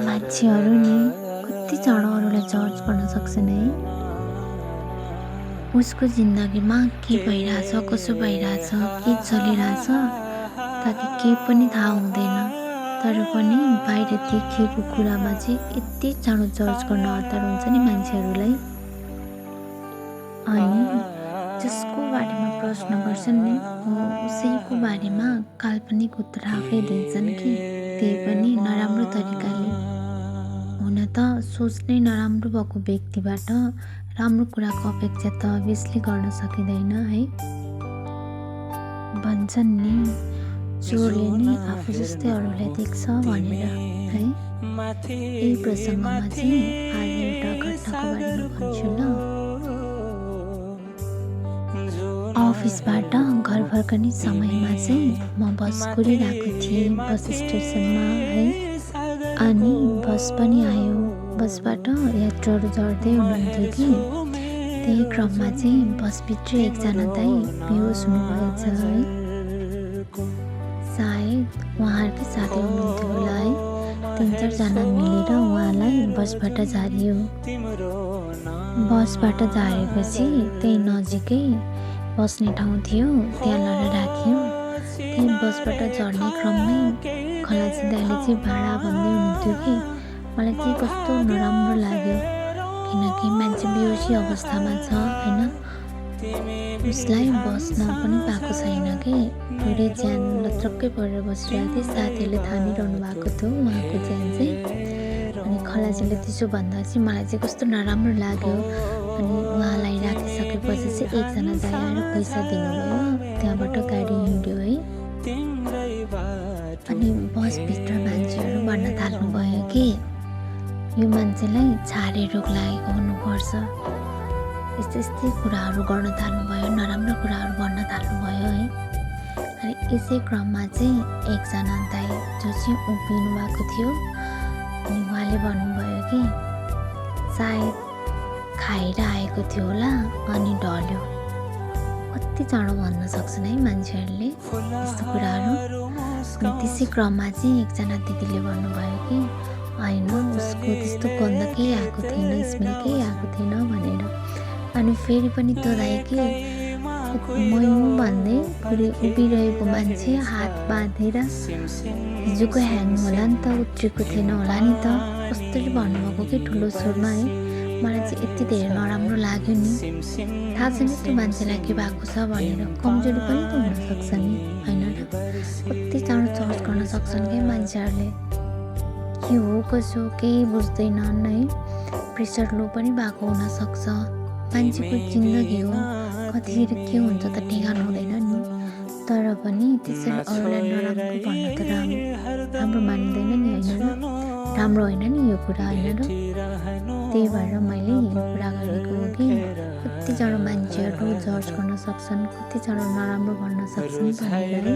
मान्छेहरू नि कति चाँडो अरूलाई जज गर्न सक्छन् है। उसको जिन्दगीमा के भइरहेछ, कसो भइरहेछ, के चलिरहेछ ताकि केही पनि थाहा हुँदैन। तर पनि बाहिर देखिएको कुरामा चाहिँ यति चाँडो जज गर्न हतार हुन्छ नि मान्छेहरूलाई। अनि जसको बारेमा प्रश्न गर्छन् नि उसैको बारेमा काल्पनिक उत्तर आफै दिन्छन् कि, त्यही पनि नराम्रो तरिकाले। हुन त सोच नै नराम्रो भएको व्यक्तिबाट राम्रो कुराको अपेक्षा त अभियसली गर्न सकिँदैन है। भन्छन् नि चोरले नि आफू जस्तै अरूलाई देख्छ भनेर है। यही प्रसङ्गमा चाहिँ आज एउटा घटनाको बारेमा भन्छु ल। अफिसबाट घर फर्कने समयमा चाहिँ म बस कुरिरहेको थिएँ बस स्टेसनमा है। अनि बस पनि आयो। बसबाट यात्रुहरू झर्दै हुनुहुन्थ्यो कि त्यही क्रममा चाहिँ बसभित्र एकजना दाइ बेहोस हुनुभएछ है। सायद उहाँहरूकै साथी हुनुहुन्थ्यो होला है। 3-4जना मिलेर उहाँलाई बसबाट झारियो। बसबाट झारेपछि त्यही नजिकै बस्ने ठाउँ थियो, त्यहाँ लगेर राख्यो। त्यही बसबाट झर्ने क्रममै खलासी दाइले चाहिँ भाडा भन्दै हुनुहुन्थ्यो कि मलाई चाहिँ कस्तो नराम्रो लाग्यो, किनकि मान्छे बेहोसी अवस्थामा छ होइन। उसलाई बस्न पनि पाएको छैन कि, पुरै ज्यान लत्रक्कै परेर बसिरहेको थिएँ। साथीहरूले थामिरहनु भएको थियो उहाँको ज्यान चाहिँ। अनि खलासीले त्यसो भन्दा चाहिँ मलाई चाहिँ कस्तो नराम्रो लाग्यो। अनि उहाँलाई राखिसकेपछि चाहिँ एकजना दाइ आएर पैसा दिनुभयो, त्यहाँबाट गाडी हिँड्यो है। अनि बसभित्र मान्छेहरू भन्न थाल्नुभयो कि यो मान्छेलाई छारे रोग लागेको हुनुपर्छ। यस्तै कुराहरू गर्न थाल्नुभयो, नराम्रो कुराहरू भन्न थाल्नुभयो है। अनि यसै क्रममा चाहिँ एकजना दाइ जो चाहिँ उभिनु भएको थियो, अनि उहाँले भन्नुभयो कि सायद खाएर आएको थियो होला अनि ढल्यो। कति चाँडो भन्न सक्छन् है मान्छेहरूले यस्तो कुराहरू। अनि त्यसै क्रममा चाहिँ एकजना दिदीले भन्नुभयो कि होइन उसको त्यस्तो गन्ध केही आएको थिएन, स्मेल केही आएको थिएन भनेर। अनि फेरि पनि त्यो दाइ कि मै हुँ भन्दै पुरै उभिरहेको मान्छे हात बाँधेर हिजोको ह्याङ होला नि त, उत्रेको थिएन होला नि त, कसरी भन्नुभएको कि ठुलो स्वरमा है। मलाई चाहिँ यति धेरै नराम्रो लाग्यो नि। थाहा छैन त्यो मान्छेलाई के भएको छ भनेर, कमजोरी पनि त हुनसक्छ नि होइन र। कति चाँडो चर्च गर्न सक्छन् क्या मान्छेहरूले, के हो कसो केही बुझ्दैनन् है। प्रेसर लो पनि भएको हुनसक्छ। मान्छेको जिन्दगी हो, कतिखेर के हुन्छ त ठेगान हुँदैन नि। तर पनि त्यसरी अरूलाई नराम्रो भन्न त राम्रो मानिँदैन नि होइन र, राम्रो होइन नि यो कुरा होइन र। त्यही भएर मैले यो कुरा गरेको हो कि कति चाँडो मान्छेहरू जज गर्न सक्छन्, कति चाँडो नराम्रो भन्न सक्छन् भनेर है।